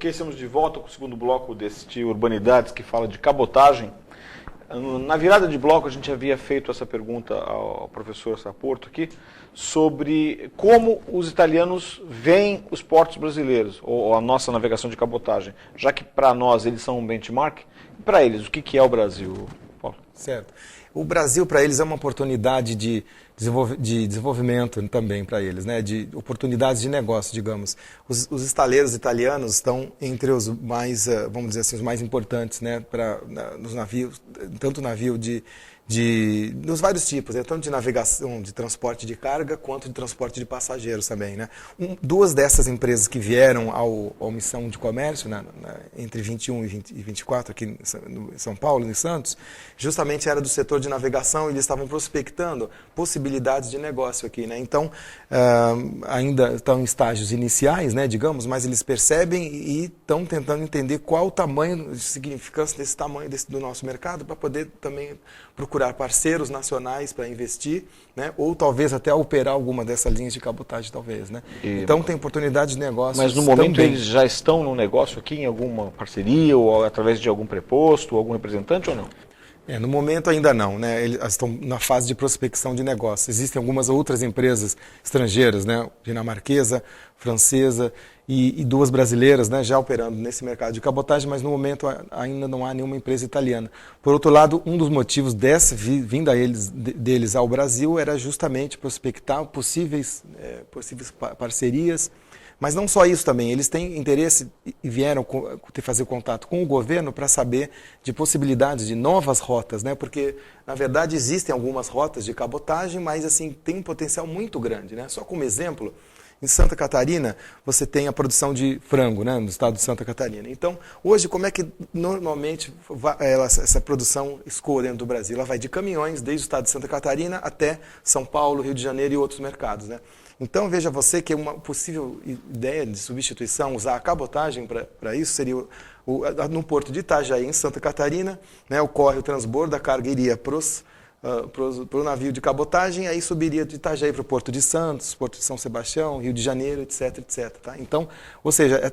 Ok, estamos de volta com o segundo bloco deste Urbanidades, que fala de cabotagem. Na virada de bloco, a gente havia feito essa pergunta ao professor Saporto aqui, sobre como os italianos veem os portos brasileiros, ou a nossa navegação de cabotagem, já que para nós eles são um benchmark. E para eles, o que é o Brasil, Paulo? Certo. O Brasil, para eles, é uma oportunidade de desenvolvimento também para eles, né? De oportunidades de negócio, digamos. Os estaleiros italianos estão entre os mais, vamos dizer assim, os mais importantes, né? Nos navios, tanto navio dos vários tipos, né? Tanto de navegação, de transporte de carga, quanto de transporte de passageiros também, né? Duas dessas empresas que vieram ao Missão de Comércio, entre 21 e 24, aqui em São Paulo, em Santos, justamente era do setor de navegação e eles estavam prospectando possibilidades de negócio aqui, né? Então, ainda estão em estágios iniciais, né, digamos, mas eles percebem e estão tentando entender qual o tamanho, significância desse tamanho do nosso mercado para poder também procurar parceiros nacionais para investir, né? Ou talvez até operar alguma dessas linhas de cabotagem, talvez, né? Então tem oportunidade de negócio. Mas no momento eles já estão no negócio aqui, em alguma parceria, ou através de algum preposto, ou algum representante, ou não? No momento ainda não, né? Eles estão na fase de prospecção de negócio. Existem algumas outras empresas estrangeiras, né? Dinamarquesa, francesa e duas brasileiras, né? Já operando nesse mercado de cabotagem, mas no momento ainda não há nenhuma empresa italiana. Por outro lado, um dos motivos dessa vinda deles ao Brasil era justamente prospectar possíveis parcerias. Mas não só isso também, eles têm interesse e vieram fazer contato com o governo para saber de possibilidades de novas rotas, né? Porque, na verdade, existem algumas rotas de cabotagem, mas assim, tem um potencial muito grande, né? Só como exemplo, em Santa Catarina, você tem a produção de frango, né? No estado de Santa Catarina. Então, hoje, como é que normalmente essa produção escoa dentro do Brasil? Ela vai de caminhões, desde o estado de Santa Catarina até São Paulo, Rio de Janeiro e outros mercados, né? Então, veja você que uma possível ideia de substituição, usar a cabotagem para isso, seria no porto de Itajaí, em Santa Catarina, né, ocorre o transbordo, a carga iria para o navio de cabotagem, aí subiria de Itajaí para o Porto de Santos, Porto de São Sebastião, Rio de Janeiro, etc, etc. Tá? Então, ou seja,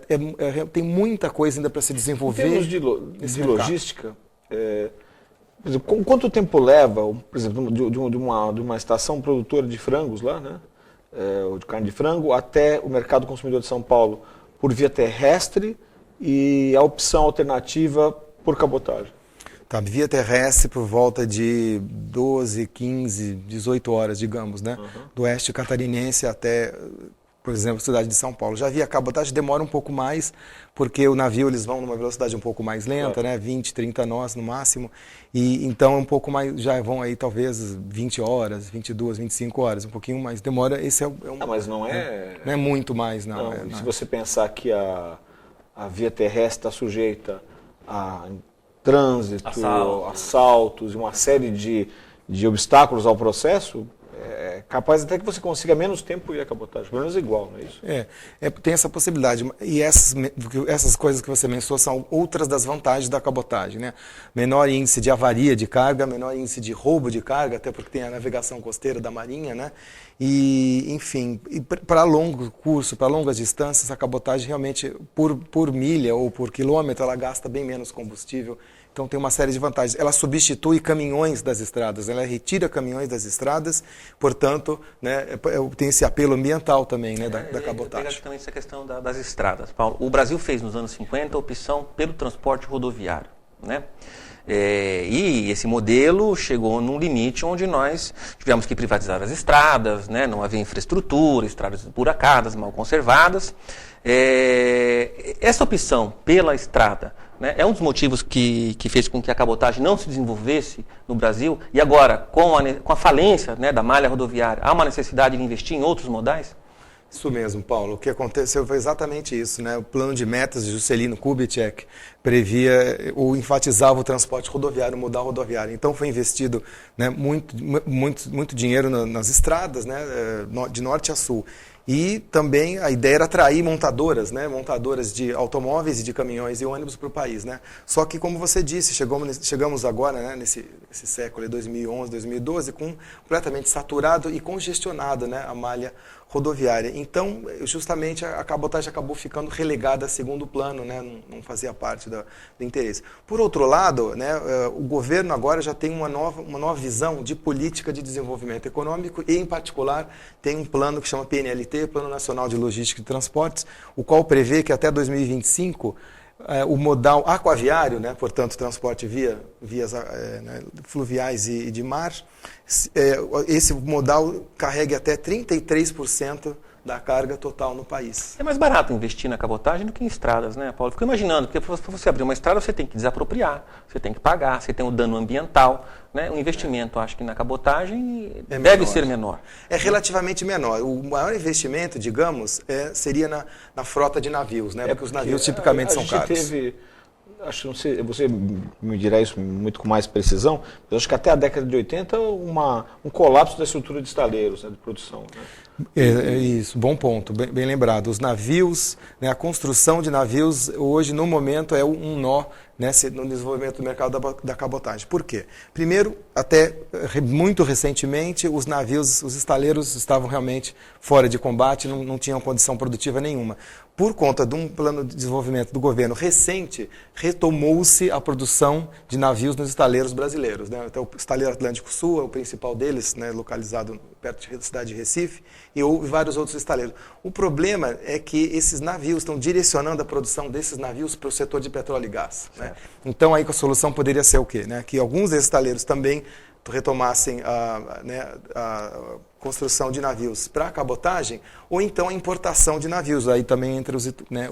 tem muita coisa ainda para se desenvolver. Em termos de logística, por exemplo, quanto tempo leva, por exemplo, de uma estação produtora de frangos lá, né? Ou de carne de frango, até o mercado consumidor de São Paulo por via terrestre e a opção alternativa por cabotagem? Tá, via terrestre por volta de 12, 15, 18 horas, digamos, né? Do oeste catarinense até, por exemplo, a cidade de São Paulo. Já via cabotagem, demora um pouco mais, porque o navio eles vão numa velocidade um pouco mais lenta, né? 20, 30 nós no máximo. E então um pouco mais, já vão aí talvez 20 horas, 22, 25 horas, um pouquinho mais. Demora, esse mas não é... Não é muito mais, não. Se você pensar que a via terrestre está sujeita a trânsito, assaltos e uma série de obstáculos ao processo, é capaz até que você consiga menos tempo ir a cabotagem, pelo menos igual, não é isso? Tem essa possibilidade. E essas coisas que você mencionou são outras das vantagens da cabotagem, né? Menor índice de avaria de carga, menor índice de roubo de carga, até porque tem a navegação costeira da Marinha, né? E, enfim, para longo curso, para longas distâncias, a cabotagem realmente, por milha ou por quilômetro, ela gasta bem menos combustível. Então tem uma série de vantagens. Ela substitui caminhões das estradas, ela retira caminhões das estradas, portanto, né, tem esse apelo ambiental também, né, da cabotagem. Pega também essa questão das estradas, Paulo. O Brasil fez nos anos 50 a opção pelo transporte rodoviário, né? E esse modelo chegou num limite onde nós tivemos que privatizar as estradas, né? Não havia infraestrutura, estradas buracadas, mal conservadas. Essa opção pela estrada, né, é um dos motivos que fez com que a cabotagem não se desenvolvesse no Brasil. E agora, com a falência, né, da malha rodoviária, há uma necessidade de investir em outros modais? Isso mesmo, Paulo. O que aconteceu foi exatamente isso, né? O plano de metas de Juscelino Kubitschek previa ou enfatizava o transporte rodoviário, o modal rodoviário. Então foi investido, né, muito dinheiro nas estradas, né, de norte a sul. E também a ideia era atrair montadoras, né? Montadoras de automóveis e de caminhões e ônibus para o país, né? Só que, como você disse, chegamos agora, né, nesse século, 2011, 2012, completamente saturado e congestionado, né, a malha rodoviária. Então, justamente, a cabotagem acabou ficando relegada a segundo plano, né? Não fazia parte do interesse. Por outro lado, né, o governo agora já tem uma nova visão de política de desenvolvimento econômico e, em particular, tem um plano que chama PNLT, Plano Nacional de Logística e Transportes, o qual prevê que até 2025 o modal aquaviário, né, portanto, transporte vias né, fluviais e de mar, esse modal carregue até 33% da carga total no país. É mais barato investir na cabotagem do que em estradas, né, Paulo? Fico imaginando, porque para você abrir uma estrada, você tem que desapropriar, você tem que pagar, você tem o dano ambiental, né? O investimento, acho que na cabotagem deve ser menor. É relativamente menor. O maior investimento, digamos, seria na frota de navios, né? Porque os navios tipicamente são caros. Acho que não sei, você me dirá isso muito com mais precisão, mas acho que até a década de 80 um colapso da estrutura de estaleiros, né, de produção. Né? Isso, bom ponto, bem lembrado. Os navios, né, a construção de navios hoje, no momento, é um nó, né, no desenvolvimento do mercado da cabotagem. Por quê? Primeiro, até muito recentemente, os navios, os estaleiros estavam realmente fora de combate, não tinham condição produtiva nenhuma. Por conta de um plano de desenvolvimento do governo recente, retomou-se a produção de navios nos estaleiros brasileiros, né? Então, o Estaleiro Atlântico Sul é o principal deles, né, localizado perto da cidade de Recife, e vários outros estaleiros. O problema é que esses navios estão direcionando a produção desses navios para o setor de petróleo e gás. Né? Então, aí a solução poderia ser o quê? Né? Que alguns desses estaleiros também retomassem a construção de navios para a cabotagem, ou então a importação de navios, aí também entre os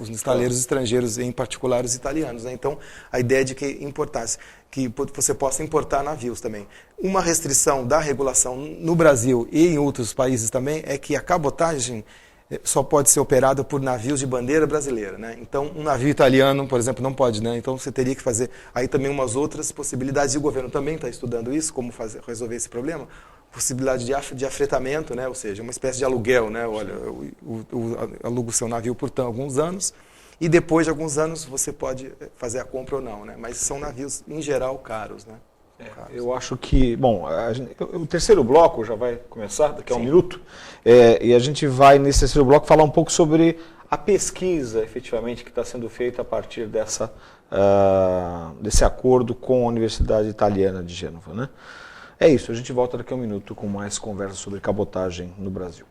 estaleiros estrangeiros, em particular os italianos. Né? Então, a ideia de que você possa importar navios também. Uma restrição da regulação no Brasil e em outros países também é que a cabotagem só pode ser operada por navios de bandeira brasileira, né? Então, um navio italiano, por exemplo, não pode, né? Então, você teria que fazer aí também umas outras possibilidades, e o governo também está estudando isso, como resolver esse problema, possibilidade de afretamento, né? Ou seja, uma espécie de aluguel, né? Olha, eu alugo o seu navio por alguns anos, e depois de alguns anos você pode fazer a compra ou não, né? Mas são navios, em geral, caros, né? Eu acho que, bom, o terceiro bloco já vai começar daqui a um minuto, e a gente vai, nesse terceiro bloco, falar um pouco sobre a pesquisa, efetivamente, que está sendo feita a partir desse acordo com a Universidade Italiana de Gênova, né? É isso, a gente volta daqui a um minuto com mais conversa sobre cabotagem no Brasil.